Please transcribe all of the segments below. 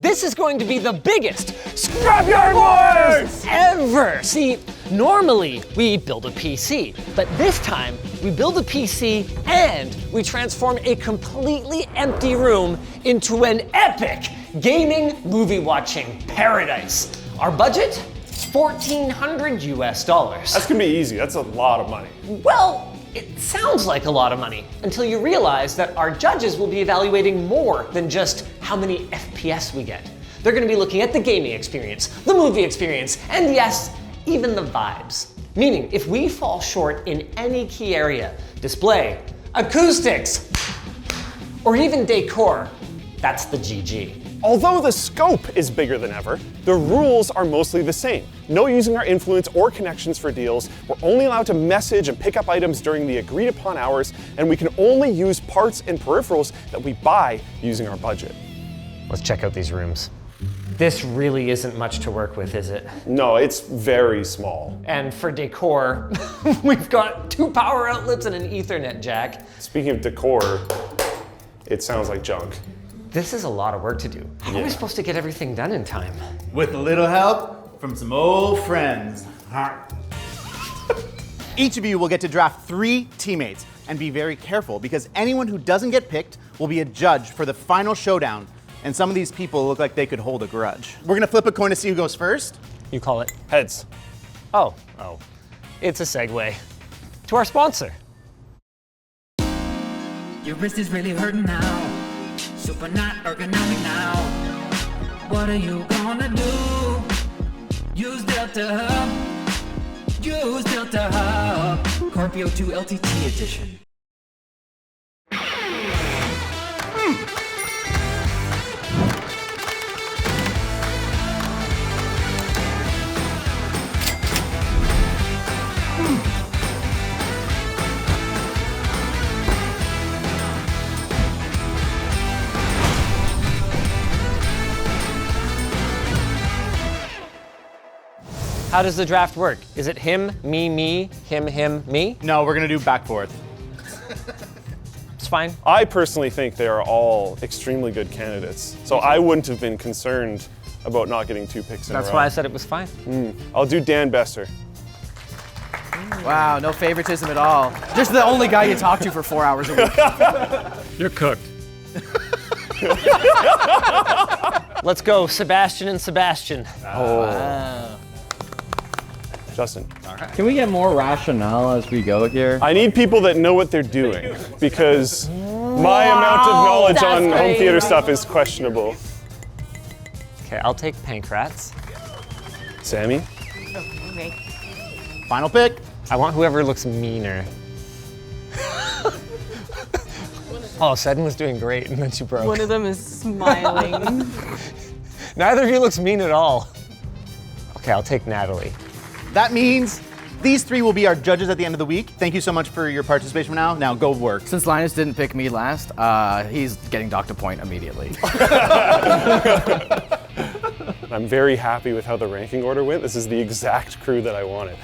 This is going to be the biggest Scrapyard Wars ever! See, normally we build a PC, but this time we build a PC and we transform a completely empty room into an epic gaming movie watching paradise. Our budget? $1,400 US. That's gonna be easy, that's a lot of money. Well, it sounds like a lot of money until you realize that our judges will be evaluating more than just how many FPS we get. They're gonna be looking at the gaming experience, the movie experience, and yes, even the vibes. Meaning, if we fall short in any key area, display, acoustics, or even decor, that's the GG. Although the scope is bigger than ever, the rules are mostly the same. No using our influence or connections for deals. We're only allowed to message and pick up items during the agreed upon hours, and we can only use parts and peripherals that we buy using our budget. Let's check out these rooms. This really isn't much to work with, is it? No, it's very small. And for decor, we've got 2 power outlets and an Ethernet jack. Speaking of decor, it sounds like junk. This is a lot of work to do. How are we supposed to get everything done in time? With a little help from some old friends. Each of you will get to draft 3 teammates, and be very careful because anyone who doesn't get picked will be a judge for the final showdown, and some of these people look like they could hold a grudge. We're gonna flip a coin to see who goes first. You call it? Heads. Oh. It's a segue to our sponsor. Your wrist is really hurting now. Super not ergonomic now. What are you gonna do? Use Delta Hub. Use Delta Hub. Scorpio 2 LTT edition. How does the draft work? Is it him, me, him, me? No, we're gonna do back forth. It's fine. I personally think they are all extremely good candidates, so I wouldn't have been concerned about not getting 2 picks in a row. That's why I said it was fine. I'll do Dan Besser. Wow, no favoritism at all. Just the only guy you talk to for 4 hours a week. You're cooked. Let's go, Sebastian and Sebastian. Wow. Justin. Can we get more rationale as we go here? I need people that know what they're doing because my amount of knowledge on home theater stuff is questionable. Okay, I'll take Pankrats. Sammy? Okay. Final pick. I want whoever looks meaner. Oh, Seddon was doing great, and then she broke. One of them is smiling. Neither of you looks mean at all. Okay, I'll take Natalie. That means these 3 will be our judges at the end of the week. Thank you so much for your participation now. Now go work. Since Linus didn't pick me last, he's getting docked a point immediately. I'm very happy with how the ranking order went. This is the exact crew that I wanted.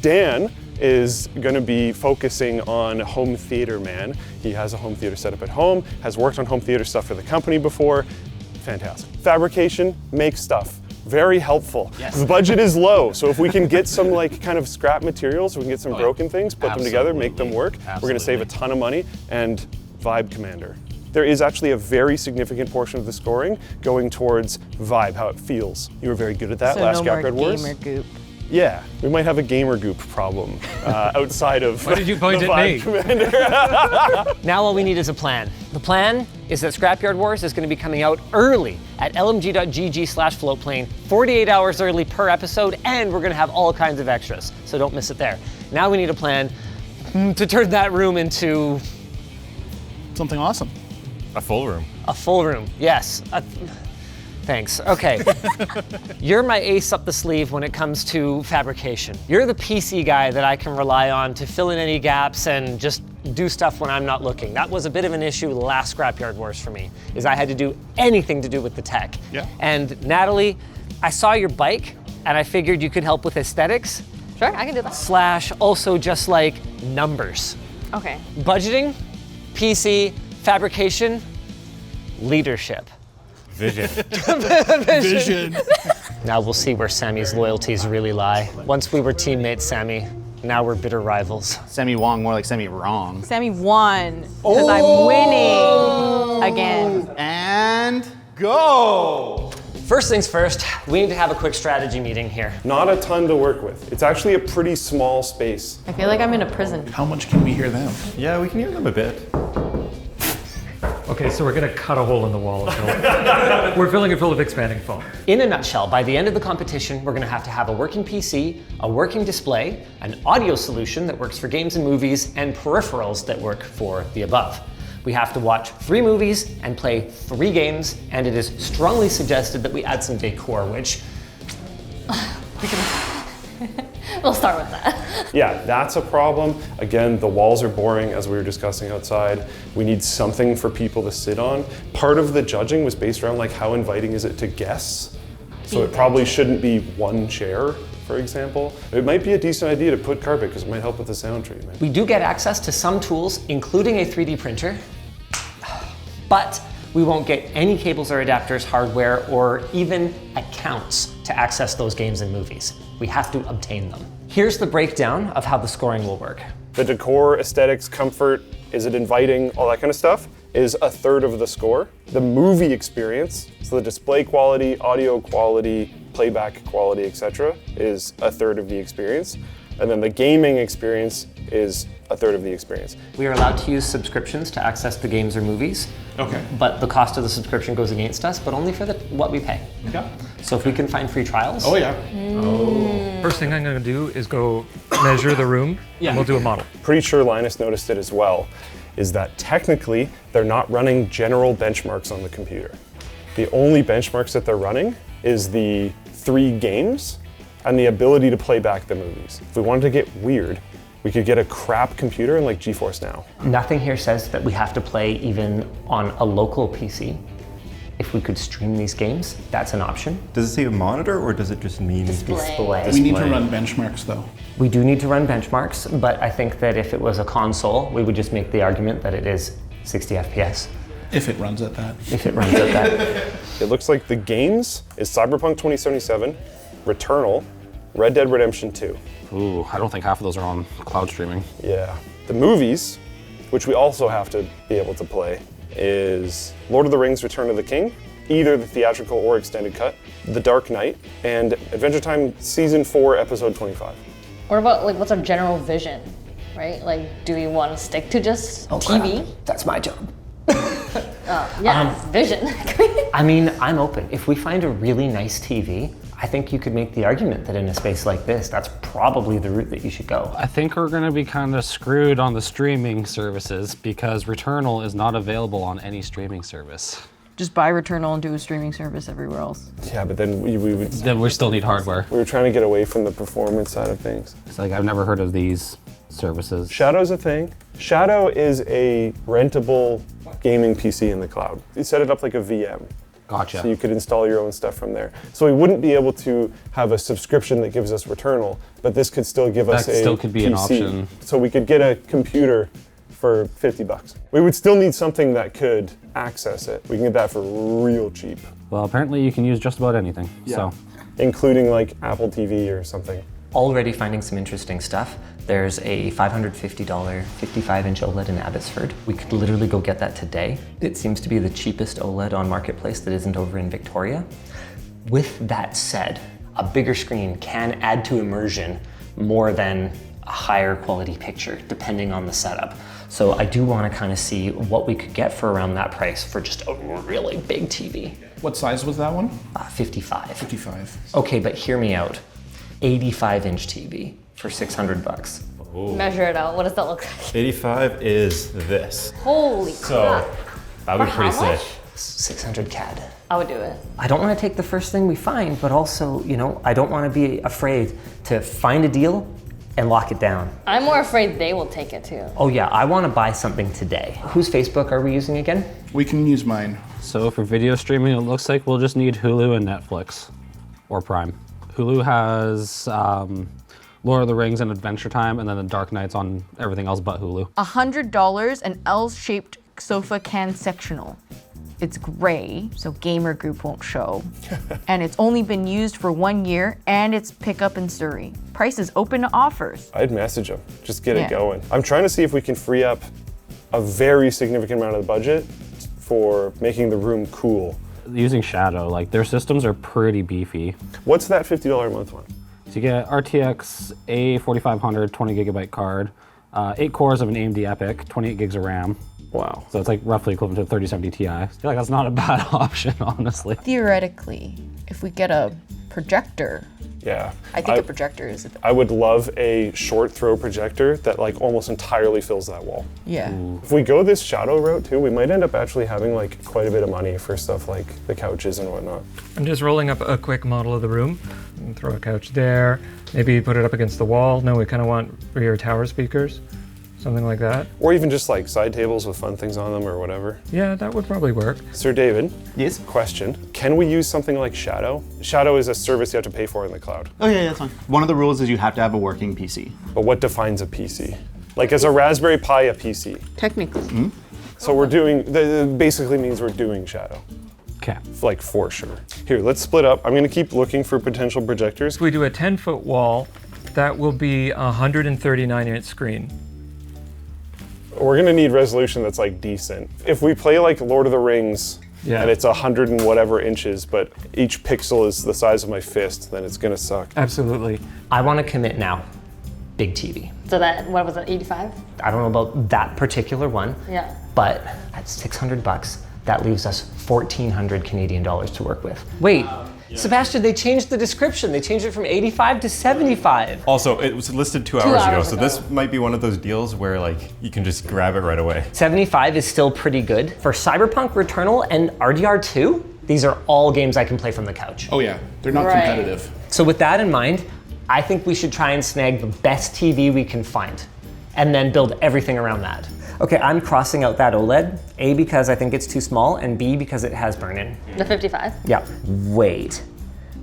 Dan is going to be focusing on home theater man. He has a home theater set up at home, has worked on home theater stuff for the company before. Fantastic. Fabrication, make stuff. Very helpful. Yes. The budget is low, so if we can get some kind of scrap materials, we can get some broken things, put them together, make them work, we're going to save a ton of money. And Vibe Commander. There is actually a very significant portion of the scoring going towards vibe, how it feels. You were very good at that So last no more Scrapyard Wars. gamer goop. Yeah, we might have a gamer goop problem outside of Why did you point the at Vibe me? Commander. Now all we need is a plan. The plan is that Scrapyard Wars is going to be coming out early at lmg.gg/floatplane, 48 hours early per episode, and we're going to have all kinds of extras, so don't miss it there. Now we need a plan to turn that room into Something awesome. A full room. a full room. Yes. Thanks. Okay. You're my ace up the sleeve when it comes to fabrication. You're the PC guy that I can rely on to fill in any gaps and just do stuff when I'm not looking. That was a bit of an issue last Scrapyard Wars for me, is I had to do anything to do with the tech. Yeah. And Natalie, I saw your bike and I figured you could help with aesthetics. Sure, I can do that. / also just like numbers. Okay. Budgeting, PC, fabrication, leadership. Vision. Vision. Now we'll see where Sammy's loyalties really lie. Once we were teammates, Sammy. Now we're bitter rivals. Sammy Wong, more like Sammy Wrong. Sammy won because I'm winning again. And go! First things first, we need to have a quick strategy meeting here. Not a ton to work with. It's actually a pretty small space. I feel like I'm in a prison. How much can we hear them? Yeah, we can hear them a bit. Okay, so we're gonna cut a hole in the wall and fill it. We're filling it full of expanding foam. In a nutshell, by the end of the competition, we're gonna have a working PC, a working display, an audio solution that works for games and movies, and peripherals that work for the above. We have to watch 3 movies and play 3 games, and it is strongly suggested that we add some decor, which... We'll start with that. Yeah, that's a problem. Again, the walls are boring, as we were discussing outside. We need something for people to sit on. Part of the judging was based around like how inviting is it to guests? So it probably shouldn't be one chair, for example. It might be a decent idea to put carpet because it might help with the sound treatment. We do get access to some tools, including a 3D printer, but we won't get any cables or adapters, hardware, or even accounts to access those games and movies. We have to obtain them. Here's the breakdown of how the scoring will work. The decor, aesthetics, comfort, is it inviting, all that kind of stuff, is a third of the score. The movie experience, so the display quality, audio quality, playback quality, etc., is a third of the experience. And then the gaming experience is a third of the experience. We are allowed to use subscriptions to access the games or movies. Okay. But the cost of the subscription goes against us, but only for what we pay. Okay. So if we can find free trials. Oh yeah. First thing I'm gonna do is go measure the room, and we'll do a model. Pretty sure Linus noticed it as well, is that technically they're not running general benchmarks on the computer. The only benchmarks that they're running is the 3 games and the ability to play back the movies. If we wanted to get weird, we could get a crap computer and like GeForce Now. Nothing here says that we have to play even on a local PC. If we could stream these games, that's an option. Does it say a monitor or does it just mean Display. We need to run benchmarks though. We do need to run benchmarks, but I think that if it was a console, we would just make the argument that it is 60 FPS. If it runs at that. If it runs at that. It looks like the games is Cyberpunk 2077, Returnal, Red Dead Redemption 2. Ooh, I don't think half of those are on cloud streaming. Yeah. The movies, which we also have to be able to play, is Lord of the Rings Return of the King, either the theatrical or extended cut, The Dark Knight, and Adventure Time Season 4, Episode 25. What about like what's our general vision, right? Like, do we want to stick to just TV? That's my job. Yeah, vision. I mean, I'm open. If we find a really nice TV, I think you could make the argument that in a space like this, that's probably the route that you should go. I think we're gonna be kind of screwed on the streaming services because Returnal is not available on any streaming service. Just buy Returnal and do a streaming service everywhere else. Yeah, but then we would... Then we still need hardware. We were trying to get away from the performance side of things. It's like, I've never heard of these services. Shadow's a thing. Shadow is a rentable gaming PC in the cloud. You set it up like a VM. Gotcha. So you could install your own stuff from there. So we wouldn't be able to have a subscription that gives us Returnal, but this could still give us a still could be PC. an option. So we could get a computer for $50. We would still need something that could access it. We can get that for real cheap. Well, apparently you can use just about anything, so. Including like Apple TV or something. Already finding some interesting stuff. There's a $550 55-inch OLED in Abbotsford. We could literally go get that today. It seems to be the cheapest OLED on Marketplace that isn't over in Victoria. With that said, a bigger screen can add to immersion more than a higher quality picture, depending on the setup. So I do want to kind of see what we could get for around that price for just a really big TV. What size was that one? 55. 55. Okay, but hear me out. 85-inch TV for $600. Measure it out. What does that look like? 85 is this. Holy crap. That would be For pretty how much? sick. 600 CAD. I would do it. I don't want to take the first thing we find, but also, you know, I don't want to be afraid to find a deal and lock it down. I'm more afraid they will take it too. Oh yeah, I want to buy something today. Whose Facebook are we using again? We can use mine. So for video streaming, it looks like we'll just need Hulu and Netflix, or Prime. Hulu has Lord of the Rings and Adventure Time, and then The Dark Knight's on everything else but Hulu. $100 an L-shaped sofa can sectional. It's gray, so gamer group won't show. And it's only been used for 1 year, and it's pickup in Surrey. Price is open to offers. I'd message them, just get it going. I'm trying to see if we can free up a very significant amount of the budget for making the room cool. Using Shadow, like their systems are pretty beefy. What's that $50 a month one? So you get RTX A4500 20 gigabyte card, 8 cores of an AMD EPIC, 28 gigs of RAM. Wow. So it's like roughly equivalent to a 3070 Ti. I feel like that's not a bad option, honestly. Theoretically, if we get a projector, Yeah. I think a projector is a bit. I would love a short throw projector that like almost entirely fills that wall. Yeah. If we go this shadow route too, we might end up actually having like quite a bit of money for stuff like the couches and whatnot. I'm just rolling up a quick model of the room. And throw a couch there. Maybe put it up against the wall. No, we kind of want rear tower speakers. Something like that. Or even just like side tables with fun things on them or whatever. Yeah, that would probably work. Sir David. Yes? Question. Can we use something like Shadow? Shadow is a service you have to pay for in the cloud. Oh yeah, that's fine. One of the rules is you have to have a working PC. But what defines a PC? Like is a Raspberry Pi a PC? Technically. Mm-hmm. So we're doing, that basically means we're doing Shadow. Okay. Like for sure. Here, let's split up. I'm gonna keep looking for potential projectors. If we do a 10-foot wall, that will be a 139-inch screen. We're gonna need resolution that's like decent. If we play like Lord of the Rings and it's 100 and whatever inches, but each pixel is the size of my fist, then it's gonna suck. Absolutely. I want to commit now. Big TV. So that, what was it, 85? I don't know about that particular one, Yeah. but at $600, that leaves us 1,400 Canadian dollars to work with. Wait, Sebastian, they changed the description. They changed it from 85 to 75. Also, it was listed 2 hours ago, so this might be one of those deals where like you can just grab it right away. 75 is still pretty good. For Cyberpunk, Returnal, and RDR2, these are all games I can play from the couch. Oh yeah, they're not competitive. So with that in mind, I think we should try and snag the best TV we can find, and then build everything around that. Okay, I'm crossing out that OLED, A, because I think it's too small, and B, because it has burn-in. The 55? Yeah. Wait.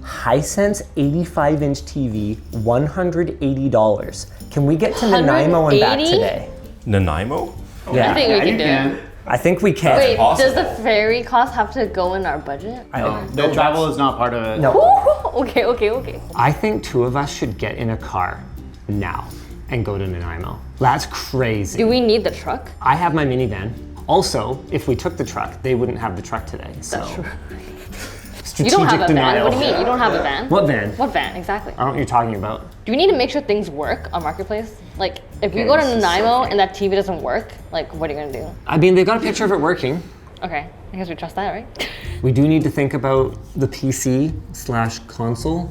Hisense 85-inch TV, $180. Can we get to Nanaimo and back 180? today? Nanaimo? Yeah. I think we can do it. I think we can. Wait, does the ferry cost have to go in our budget? The travel is not part of it. No. Okay, okay, okay. I think 2 of us should get in a car now and go to Nanaimo. That's crazy. Do we need the truck? I have my minivan. Also, if we took the truck, they wouldn't have the truck today. So. That's true. Strategic You don't have a van. denial. What do you mean? You don't have a van? What van? What van, exactly? I don't know what you're talking about. Do we need to make sure things work on Marketplace? Like, if we go to Nanaimo and that TV doesn't work, like, what are you gonna do? I mean, they've got a picture of it working. Okay, I guess we trust that, right? We do need to think about the PC/console.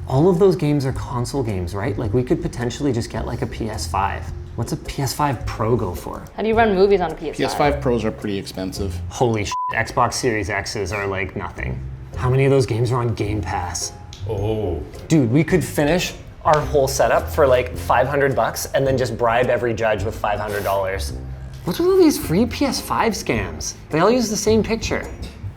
All of those games are console games, right? Like we could potentially just get like a PS5. What's a PS5 Pro go for? How do you run movies on a PS5? PS5 Pros are pretty expensive. Holy shit, Xbox Series X's are like nothing. How many of those games are on Game Pass? Oh. Dude, we could finish our whole setup for like $500 and then just bribe every judge with $500. What's with all these free PS5 scams? They all use the same picture.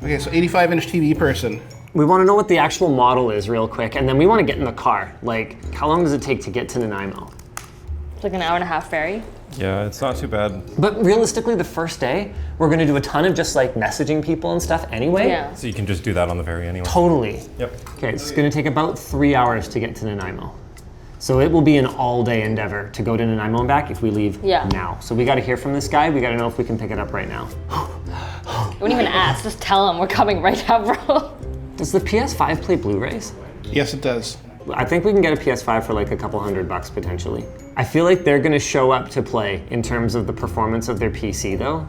Okay, so 85-inch TV person. We want to know what the actual model is real quick, and then we want to get in the car. Like, how long does it take to get to Nanaimo? It's like an hour-and-a-half ferry. Yeah, it's not too bad. But realistically, the first day, we're going to do a ton of just like messaging people and stuff anyway. Yeah. So you can just do that on the ferry anyway. Totally. Yep. Okay, it's going to take about 3 hours to get to Nanaimo. So it will be an all-day endeavor to go to Nanaimo and back if we leave now. So we got to hear from this guy. We got to know if we can pick it up right now. We wouldn't even ask. Just tell him we're coming right now, bro. Does the PS5 play Blu-rays? Yes, it does. I think we can get a PS5 for like a couple $100 potentially. I feel like they're gonna show up to play in terms of the performance of their PC though.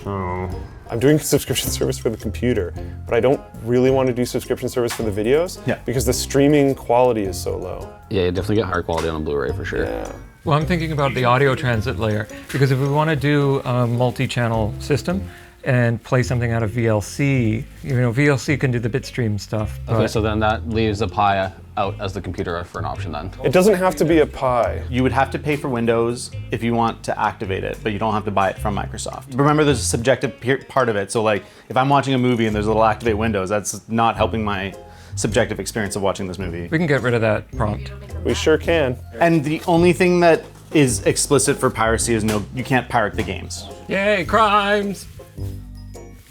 So. I'm doing subscription service for the computer, but I don't really want to do subscription service for the videos because the streaming quality is so low. Yeah, you definitely get higher quality on a Blu-ray for sure. Yeah. Well, I'm thinking about the audio transit layer, because if we want to do a multi-channel system and play something out of VLC, you know, VLC can do the bitstream stuff. Okay, so then that leaves a Pi out as the computer for an option then. It doesn't have to be a Pi. You would have to pay for Windows if you want to activate it, but you don't have to buy it from Microsoft. Remember, there's a subjective part of it. So like, if I'm watching a movie and there's a little activate Windows, that's not helping my subjective experience of watching this movie. We can get rid of that prompt. We sure can. And the only thing that is explicit for piracy is you can't pirate the games. Yay, crimes!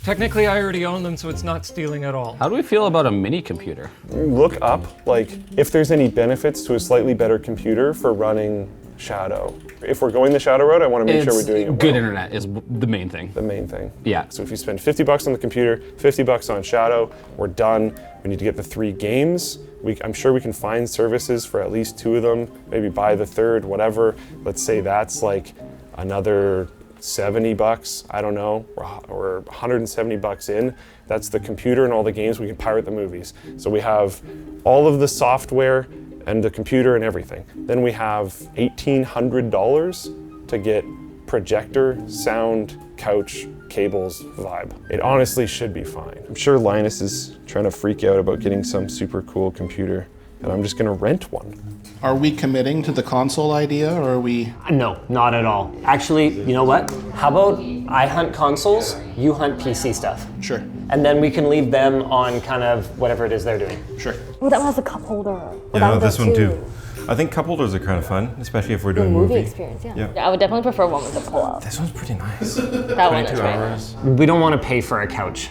Technically, I already own them, so it's not stealing at all. How do we feel about a mini computer? Look up, like, if there's any benefits to a slightly better computer for running Shadow. If we're going the Shadow road, I want to make sure we're doing it well. Good internet is the main thing. The main thing. Yeah. So if you spend $50 on the computer, $50 on Shadow, we're done. We need to get the 3 games. I'm sure we can find services for at least 2 of them, maybe buy the 3rd, whatever. Let's say that's like another $70, I don't know, or $170 in. That's the computer and all the games. We can pirate the movies. So we have all of the software and the computer and everything. Then we have $1,800 to get projector, sound, couch, cables, vibe. It honestly should be fine. I'm sure Linus is trying to freak out about getting some super cool computer, and I'm just gonna rent one. Are we committing to the console idea, or are we? No, not at all. Actually, you know what? How about I hunt consoles, you hunt PC stuff? Sure. And then we can leave them on kind of whatever it is they're doing. Sure. Oh, that one has a cup holder. Yeah, this one too. I think cup holders are kind of fun, especially if we're doing movie experience, yeah. I would definitely prefer one with a pull-out. This one's pretty nice. That one is 22 right. hours. We don't want to pay for a couch.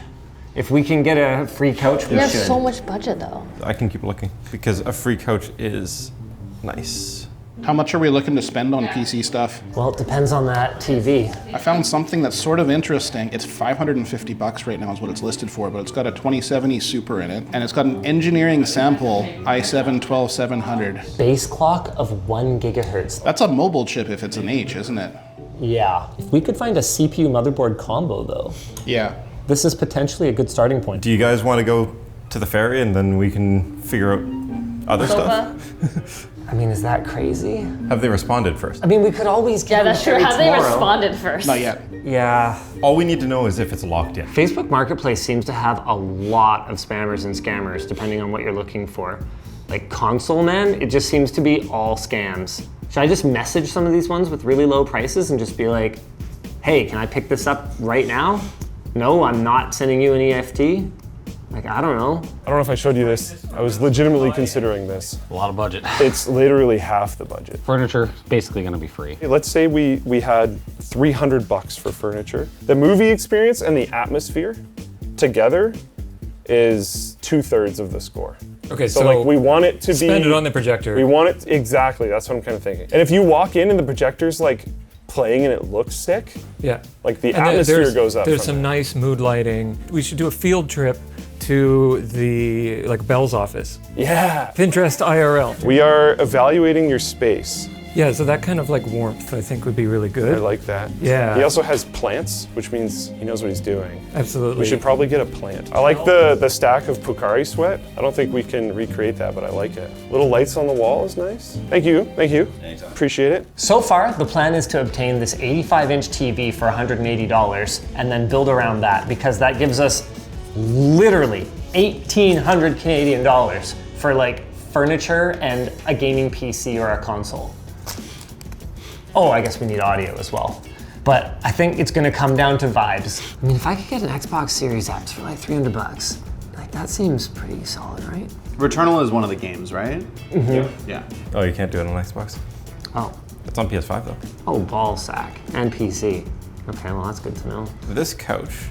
If we can get a free couch, we You have should. so much budget though. I can keep looking because a free couch is nice. How much are we looking to spend on PC stuff? Well, it depends on that TV. I found something that's sort of interesting. It's $550 right now is what it's listed for, but it's got a 2070 Super in it, and it's got an engineering sample i7-12700. Base clock of 1 gigahertz. That's a mobile chip if it's an H, isn't it? Yeah. If we could find a CPU motherboard combo though. Yeah. This is potentially a good starting point. Do you guys want to go to the ferry and then we can figure out other stuff? I mean, is that crazy? Have they responded first? I mean, we could always get that's true. Have they responded first? Not yet. Yeah. All we need to know is if it's locked in. Facebook Marketplace seems to have a lot of spammers and scammers, depending on what you're looking for. Like console, man, it just seems to be all scams. Should I just message some of these ones with really low prices and just be like, hey, can I pick this up right now? No, I'm not sending you an EFT. Like, I don't know. I don't know if I showed you this. I was legitimately considering this. A lot of budget. It's literally half the budget. Furniture, basically gonna be free. Let's say we had $300 for furniture. The movie experience and the atmosphere together is 2/3 of the score. Okay, so like we want it to be. Spend it on the projector. We want it, exactly, that's what I'm kind of thinking. And if you walk in and the projector's like playing and it looks sick, yeah, like the atmosphere goes up. There's some nice mood lighting. We should do a field trip to the Bell's office. Yeah. Pinterest IRL. We are evaluating your space. Yeah, so that kind of like warmth I think would be really good. I like that. Yeah. He also has plants, which means he knows what he's doing. Absolutely. We should probably get a plant. I like the stack of Pukari sweat. I don't think we can recreate that, but I like it. Little lights on the wall is nice. Thank you, thank you. Anytime. Appreciate it. So far, the plan is to obtain this 85-inch TV for $180 and then build around that, because that gives us literally 1,800 Canadian dollars for like furniture and a gaming PC or a console. Oh, I guess we need audio as well. But I think it's gonna come down to vibes. I mean, if I could get an Xbox Series X for like $300, like that seems pretty solid, right? Returnal is one of the games, right? Mm-hmm. Yeah. Oh, you can't do it on Xbox? Oh. It's on PS5 though. Oh, ball sack. And PC. Okay, well that's good to know. This couch,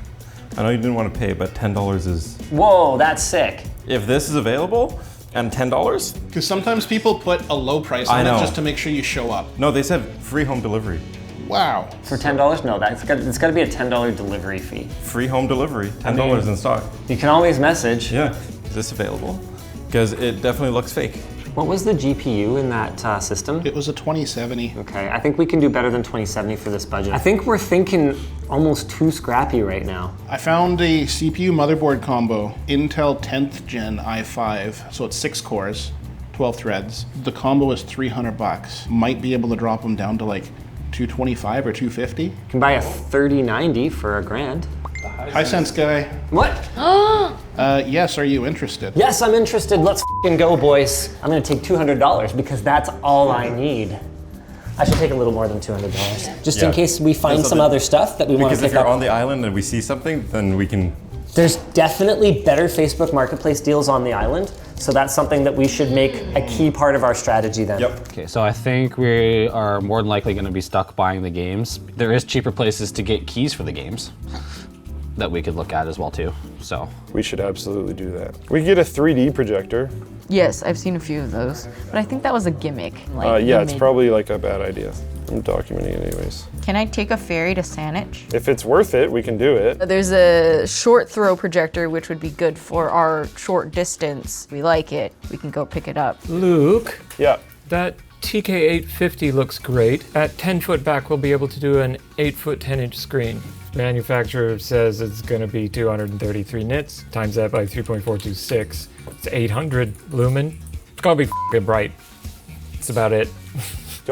I know you didn't want to pay, but $10 is... Whoa, that's sick. If this is available, and $10? Because sometimes people put a low price on it just to make sure you show up. No, they said free home delivery. Wow. For $10? No, it's got to be a $10 delivery fee. Free home delivery, $10 in stock. You can always message. Yeah, is this available? Because it definitely looks fake. What was the GPU in that system? It was a 2070. Okay, I think we can do better than 2070 for this budget. I think we're thinking almost too scrappy right now. I found a CPU motherboard combo, Intel 10th Gen i5, so it's 6 cores, 12 threads. The combo is $300. Might be able to drop them down to like $225 or $250. You can buy a 3090 for $1,000. Hisense guy. What? Yes, are you interested? Yes, I'm interested. Let's f***ing go, boys. I'm gonna take $200 because that's all I need. I should take a little more than $200, just in case we find some other stuff that we want to pick up. Because if you're on the island and we see something, then we can... There's definitely better Facebook Marketplace deals on the island, so that's something that we should make a key part of our strategy then. Yep. Okay, so I think we are more than likely going to be stuck buying the games. There is cheaper places to get keys for the games. that we could look at as well too. So We should absolutely do that. We could get a 3D projector. Yes, I've seen a few of those, but I think that was a gimmick. Yeah, it's probably like a bad idea. I'm documenting it anyways. Can I take a ferry to Saanich? If it's worth it, we can do it. There's a short throw projector, which would be good for our short distance. We like it. We can go pick it up. Luke, Yeah. that TK850 looks great. At 10 foot back, we'll be able to do an 8 foot 10-inch screen. Manufacturer says it's going to be 233 nits, times that by 3.426. It's 800 lumen. It's going to be f***ing bright. That's about it. Do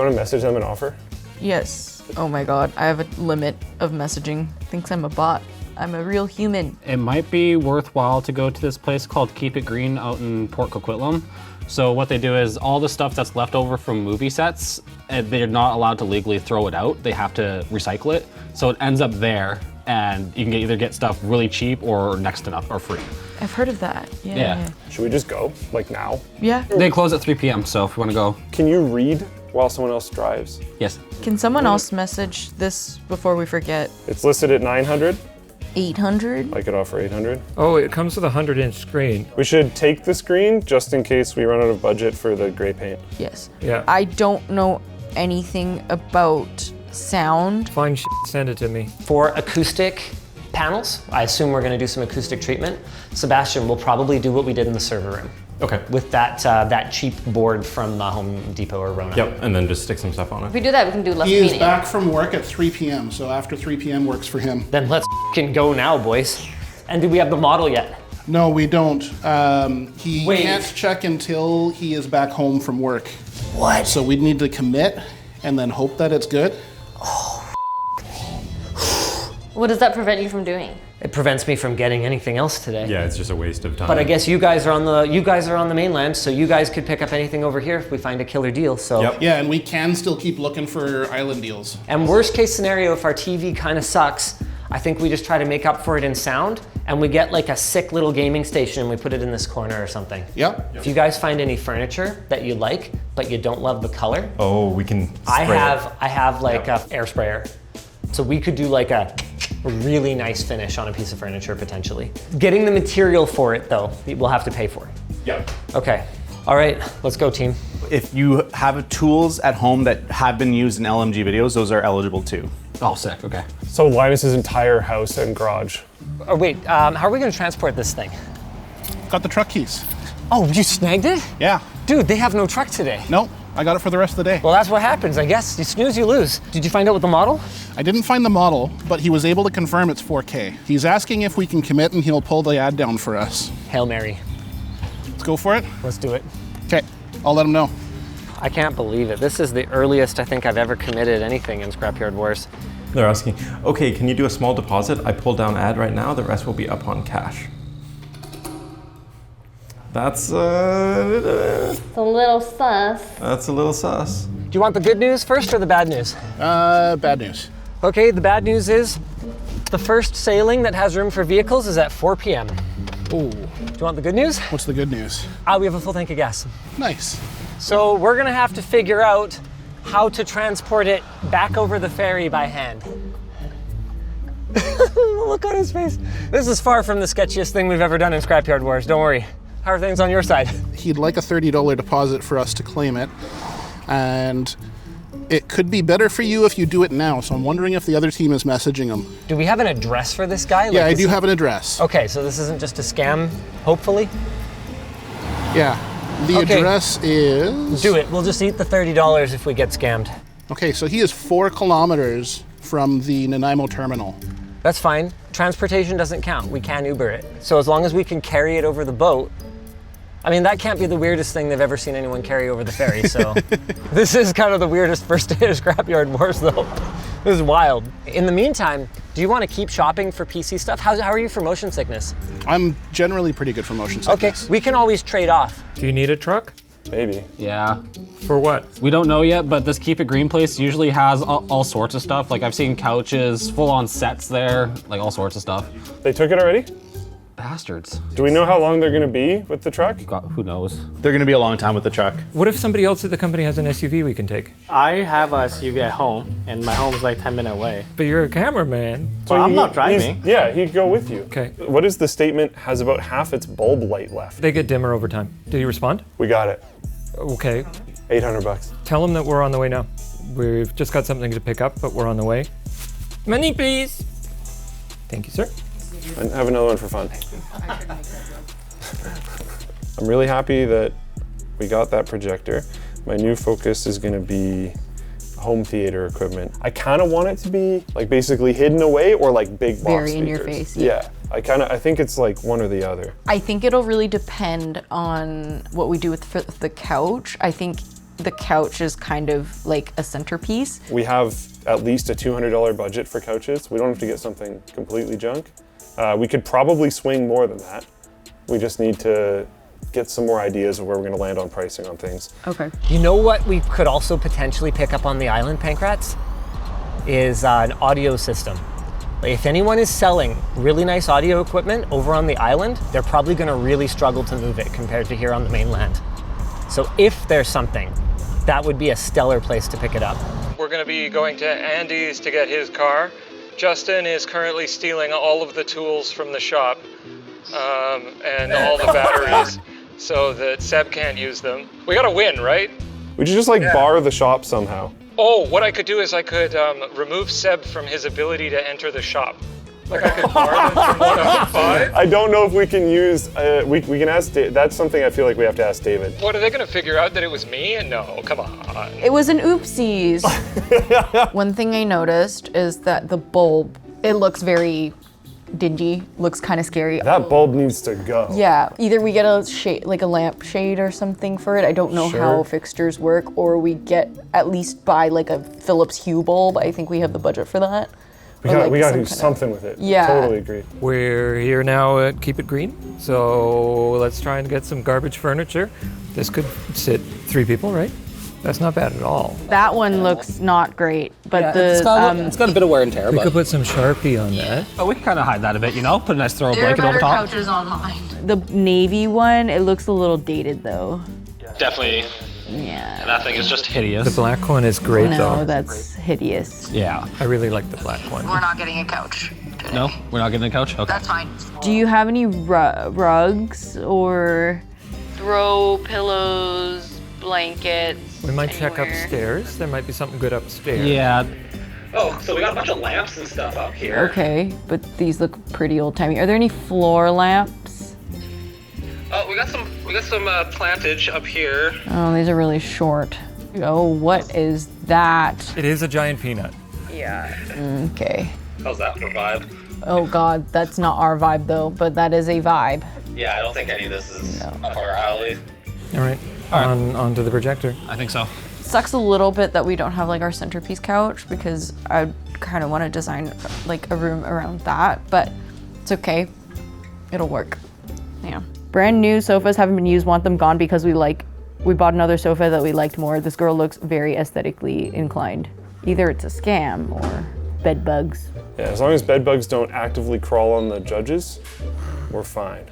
you want to message them and offer? Yes. Oh my god, I have a limit of messaging. Thinks I'm a bot. I'm a real human. it might be worthwhile to go to this place called Keep It Green out in Port Coquitlam. So what they do is all the stuff that's left over from movie sets, they're not allowed to legally throw it out. They have to recycle it. So it ends up there, and you can either get stuff really cheap or next to nothing or free. I've heard of that. Yeah. Should we just go, like now? Yeah. They close at 3 p.m. So if you want to go, Can you read while someone else drives? yes. Can someone else message this before we forget? It's listed at 900. 800? I could offer 800. Oh, it comes with a 100-inch screen. We should take the screen just in case we run out of budget for the gray paint. Yes. Yeah. I don't know anything about sound. Fine shit, send it to me. For acoustic panels, I assume we're going to do some acoustic treatment. Sebastian will probably do what we did in the server room. Okay. With that cheap board from Home Depot or Rona. Yep, and then just stick some stuff on If it. we do that, we can do less He is meeting. back from work at 3 p.m., so after 3 p.m. works for him. Then let's f***ing go now, boys. And do we have the model yet? No, we don't. He Wait. can't check until he is back home from work. What? So we'd need to commit and then hope that it's good. What does that prevent you from doing? It prevents me from getting anything else today. Yeah, it's just a waste of time. But I guess you guys are on the mainland, so you guys could pick up anything over here if we find a killer deal. So. Yep. Yeah, and we can still keep looking for island deals. And worst case scenario, if our TV kind of sucks, I think we just try to make up for it in sound, and we get like a sick little gaming station and we put it in this corner or something. Yep. If you guys find any furniture that you like, but you don't love the color, Oh, we can I spray it. have like a air sprayer. So we could do like a really nice finish on a piece of furniture potentially. Getting the material for it though, we'll have to pay for. Yep. Okay. All right, let's go team. If you have tools at home that have been used in LMG videos, those are eligible too. Oh, sick. Okay. So Linus's entire house and garage. Oh wait, how are we gonna transport this thing? Got the truck keys. Oh, you snagged it? Yeah. Dude, they have no truck today. Nope, I got it for the rest of the day. Well, that's what happens, I guess. You snooze, you lose. Did you find out what the model? I didn't find the model, but he was able to confirm it's 4K. He's asking if we can commit and he'll pull the ad down for us. Hail Mary. Let's go for it. Let's do it. Okay, I'll let him know. I can't believe it. This is the earliest I think I've ever committed anything in Scrapyard Wars. They're asking, okay, can you do a small deposit? I pulled down ad right now. The rest will be up on cash. That's It's a little sus. that's a little sus. Do you want the good news first or the bad news? Bad news. Okay, the bad news is the first sailing that has room for vehicles is at 4 p.m. Ooh, Do you want the good news? what's the good news? We have a full tank of gas. Nice. So we're gonna have to figure out how to transport it back over the ferry by hand. Look on his face. This is far from the sketchiest thing we've ever done in Scrapyard Wars, don't worry. How are things on your side? He'd like a $30 deposit for us to claim it, and it could be better for you if you do it now, so I'm wondering if the other team is messaging him. Do we have an address for this guy? Yeah, I is do he- have an address. Okay, so this isn't just a scam, hopefully? Yeah, the Okay. address is... Do it. We'll just eat the $30 if we get scammed. Okay, so he is 4 kilometers from the Nanaimo terminal. That's fine. Transportation doesn't count. We can Uber it. So as long as we can carry it over the boat, I mean, that can't be the weirdest thing they've ever seen anyone carry over the ferry, so. This is kind of the weirdest first day of Scrapyard Wars, though. This is wild. In the meantime, do you want to keep shopping for PC stuff? How are you for motion sickness? I'm generally pretty good for motion Okay, sickness. we can always trade off. Do you need a truck? Maybe. Yeah. For what? We don't know yet, but this Keep It Green place usually has all sorts of stuff. Like I've seen couches, full-on sets there, like all sorts of stuff. They took it already? Bastards. Do we know how long they're gonna be with the truck? God, who knows? They're gonna be a long time with the truck. What if somebody else at the company has an SUV we can take? I have a SUV at home, and my home's like 10 minutes away. But you're a cameraman. Well, I'm not driving. Yeah, he'd go with you. Okay. What is the statement has about half its bulb light left? They get dimmer over time. Did you respond? We got it. Okay. $800. Tell them that we're on the way now. We've just got something to pick up, but we're on the way. Money, please. Thank you, sir. And have another one for fun. I'm really happy that we got that projector. My new focus is going to be home theater equipment. I kind of want it to be like basically hidden away or like big box Very speakers. in your face. Yeah. I think it's like one or the other. I think it'll really depend on what we do with the couch. I think the couch is kind of like a centerpiece. We have at least a $200 budget for couches. We don't have to get something completely junk. We could probably swing more than that. We just need to get some more ideas of where we're going to land on pricing on things. Okay. You know what we could also potentially pick up on the island, Pankrats? Is an audio system. If anyone is selling really nice audio equipment over on the island, they're probably going to really struggle to move it compared to here on the mainland. So if there's something, that would be a stellar place to pick it up. We're going to be going to Andy's to get his car. Justin is currently stealing all of the tools from the shop and all the batteries so that Seb can't use them. We got to win, right? We should just like bar the shop somehow. Oh, what I could do is I could remove Seb from his ability to enter the shop. Like I could bar them from 1 up to 5. I don't know if we can use, we can ask, that's something I feel like we have to ask David. What, are they going to figure out that it was me? No, come on. It was an oopsies. One thing I noticed is that the bulb, it looks very dingy, looks kind of scary. That bulb needs to go. Yeah, either we get a shade, like a lamp shade or something for it. I don't know how fixtures work, or we get at least buy like a Philips Hue bulb. I think we have the budget for that. We got to do something with it. Yeah. Totally agree. We're here now at Keep It Green, so let's try and get some garbage furniture. This could sit 3 people, right? That's not bad at all. That one looks not great, but it's got a bit of wear and tear. We but could put some Sharpie on that. Oh, we can kind of hide that a bit, you know? Put a nice throw there blanket are over better top. couches online. The navy one, it looks a little dated though. Definitely. Yeah. That thing is just hideous. The black one is great though. No, that's hideous. Yeah. I really like the black one. We're not getting a couch. No, we're not getting a couch? Okay. That's fine. Do you have any rugs or throw pillows, blankets? We might check upstairs. There might be something good upstairs. Yeah. Oh, so we got a bunch of lamps and stuff up here. Okay, but these look pretty old-timey. Are there any floor lamps? Oh, we got some plantage up here. Oh, these are really short. Oh, what is that? It is a giant peanut. Yeah. Okay. How's that for vibe? Oh God, that's not our vibe though, but that is a vibe. Yeah, I don't think any of this is up our alley. All right. On to the projector. I think so. Sucks a little bit that we don't have like our centerpiece couch because I kind of want to design like a room around that, but it's okay. It'll work. Yeah. Brand new sofas haven't been used, want them gone because we bought another sofa that we liked more. This girl looks very aesthetically inclined. Either it's a scam or bed bugs. Yeah, as long as bed bugs don't actively crawl on the judges, we're fine.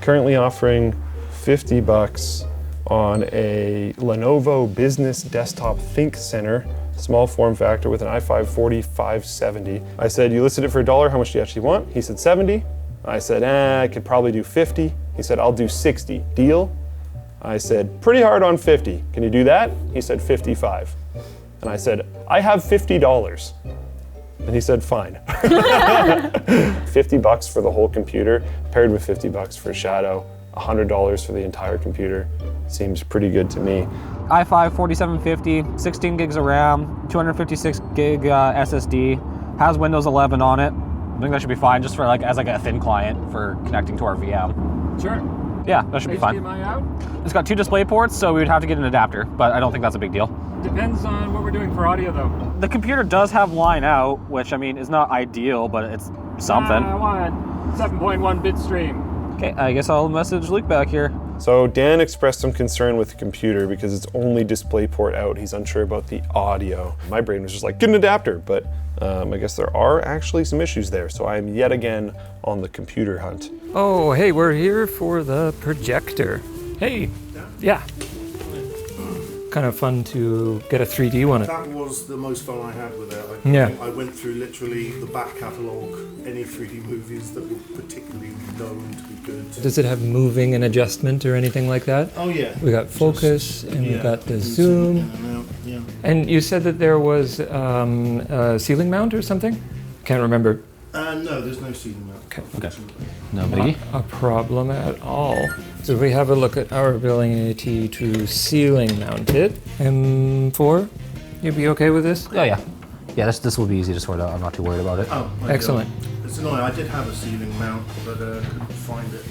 Currently offering $50 on a Lenovo Business Desktop Think Center, small form factor with an i5 4570. I said, you listed it for $1, how much do you actually want? He said 70. I said, I could probably do 50. He said, I'll do 60. Deal? I said, pretty hard on 50. Can you do that? He said, 55. And I said, I have $50. And he said, fine. $50 for the whole computer, paired with $50 for Shadow, $100 for the entire computer. Seems pretty good to me. i5 4750, 16 gigs of RAM, 256 gig SSD, has Windows 11 on it. I think that should be fine, just for as a thin client for connecting to our VM. Sure. Yeah, that should be fine. HDMI out? It's got 2 display ports, so we would have to get an adapter, but I don't think that's a big deal. Depends on what we're doing for audio though. The computer does have line out, which I mean is not ideal, but it's something. I want 7.1 bit stream. Okay, I guess I'll message Luke back here. So Dan expressed some concern with the computer because it's only DisplayPort out. He's unsure about the audio. My brain was just like, get an adapter, but I guess there are actually some issues there. So I am yet again on the computer hunt. Oh, hey, we're here for the projector. Hey, yeah. Kind of fun to get a 3D one. That was the most fun I had with it. I went through literally the back catalogue, any 3D movies that were particularly known to be good. Does it have moving and adjustment or anything like that? Oh yeah. We got focus and we got the zoom. Yeah. And you said that there was a ceiling mount or something? Can't remember. No, there's no ceiling mount. Okay. No biggie. Not a problem at all. So we have a look at our ability to ceiling mount it. M4, you'd be okay with this? Oh yeah. Yeah, this will be easy to sort out. I'm not too worried about it. Oh, excellent. It's annoying. I did have a ceiling mount, but couldn't find it.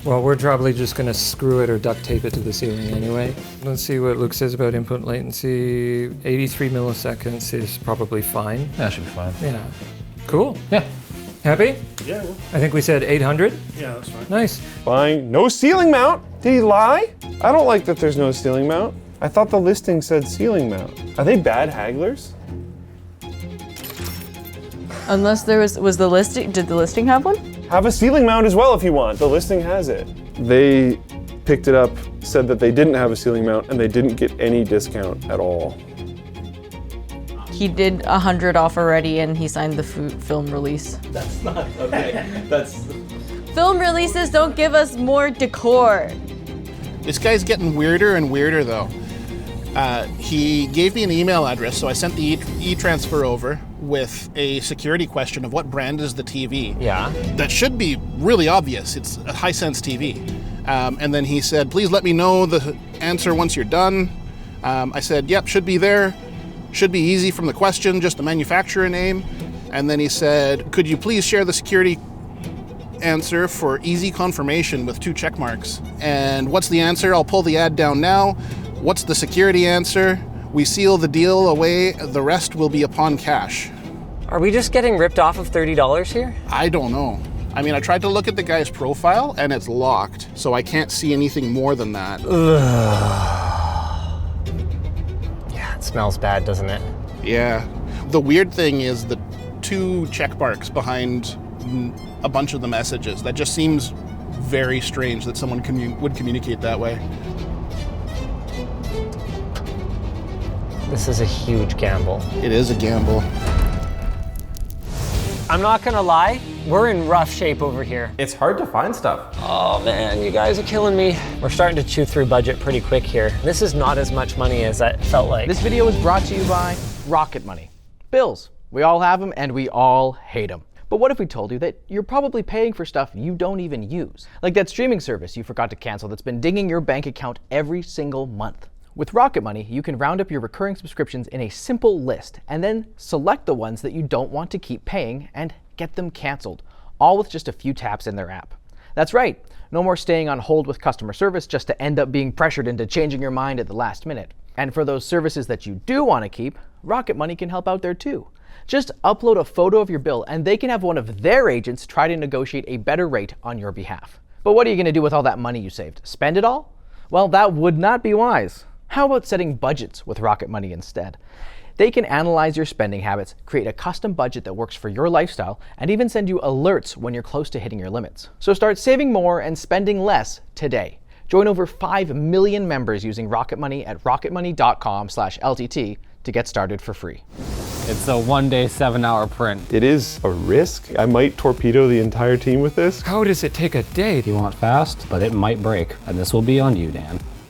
Well, we're probably just going to screw it or duct tape it to the ceiling anyway. Let's see what Luke says about input latency. 83 milliseconds is probably fine. That should be fine. Yeah. Cool. Yeah. Happy? Yeah. I think we said 800. Yeah, that's fine. Nice. Fine. No ceiling mount? Did he lie? I don't like that there's no ceiling mount. I thought the listing said ceiling mount. Are they bad hagglers? Unless there was the listing, did the listing have one? Have a ceiling mount as well if you want. The listing has it. They picked it up, said that they didn't have a ceiling mount, and they didn't get any discount at all. He did 100 off already and he signed the film release. That's not okay. That's... Film releases don't give us more decor. This guy's getting weirder and weirder though. He gave me an email address, so I sent the e-transfer over with a security question of what brand is the TV. Yeah. That should be really obvious. It's a Hisense TV. And then he said, please let me know the answer once you're done. I said, yep, should be there. Should be easy from the question, just the manufacturer name. And then he said, could you please share the security answer for easy confirmation with 2 check marks? And what's the answer? I'll pull the ad down now. What's the security answer? We seal the deal away. The rest will be upon cash. Are we just getting ripped off of $30 here? I don't know. I mean, I tried to look at the guy's profile and it's locked, so I can't see anything more than that. Yeah, it smells bad, doesn't it? Yeah. The weird thing is the 2 check marks behind a bunch of the messages. That just seems very strange that someone would communicate that way. This is a huge gamble. It is a gamble. I'm not gonna lie, we're in rough shape over here. It's hard to find stuff. Oh man, you guys are killing me. We're starting to chew through budget pretty quick here. This is not as much money as I felt like. This video is brought to you by Rocket Money. Bills. We all have them and we all hate them. But what if we told you that you're probably paying for stuff you don't even use? Like that streaming service you forgot to cancel that's been dinging your bank account every single month. With Rocket Money, you can round up your recurring subscriptions in a simple list and then select the ones that you don't want to keep paying and get them canceled, all with just a few taps in their app. That's right, no more staying on hold with customer service just to end up being pressured into changing your mind at the last minute. And for those services that you do want to keep, Rocket Money can help out there too. Just upload a photo of your bill and they can have one of their agents try to negotiate a better rate on your behalf. But what are you going to do with all that money you saved? Spend it all? Well, that would not be wise. How about setting budgets with Rocket Money instead? They can analyze your spending habits, create a custom budget that works for your lifestyle, and even send you alerts when you're close to hitting your limits. So start saving more and spending less today. Join over 5 million members using Rocket Money at rocketmoney.com/LTT to get started for free. It's a 1-day, 7-hour print. It is a risk. I might torpedo the entire team with this. How does it take a day? You want fast, but it might break. And this will be on you, Dan.